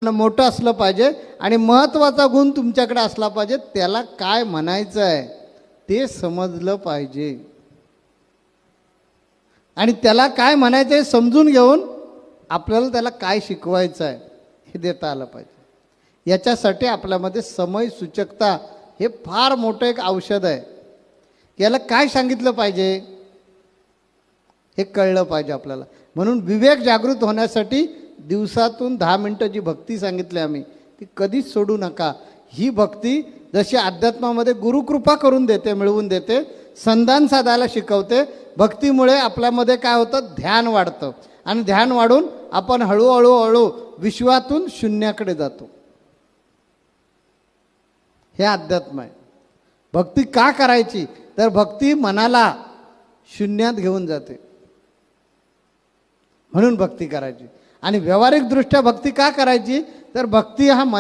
मोठं असलं पाहिजे आणि महत्त्वाचा गुण तुमच्याकडे असला पाहिजे, त्याला काय म्हणायचं आहे ते समजलं पाहिजे आणि त्याला काय म्हणायचं हे समजून घेऊन आपल्याला त्याला काय शिकवायचं आहे हे देता आलं पाहिजे। याच्यासाठी आपल्यामध्ये समय सूचकता हे फार मोठं एक औषध आहे। याला काय सांगितलं पाहिजे हे कळलं पाहिजे आपल्याला। म्हणून विवेक जागृत होण्यासाठी दिवसातून 10 मिनिटं जी भक्ती सांगितली आम्ही ती कधीच सोडू नका। ही भक्ती जशी अध्यात्मामध्ये गुरुकृपा करून देते, मिळवून देते, संधान साधायला शिकवते। भक्तीमुळे आपल्यामध्ये काय होतं, ध्यान वाढतं आणि ध्यान वाढून आपण हळूहळू विश्वातून शून्याकडे जातो। हे अध्यात्म आहे। भक्ती का करायची तर भक्ती मनाला शून्यात घेऊन जाते, म्हणून भक्ती करायची। आणि व्यावहारिक दृष्ट्या भक्ती का करायची तर भक्ती हा मना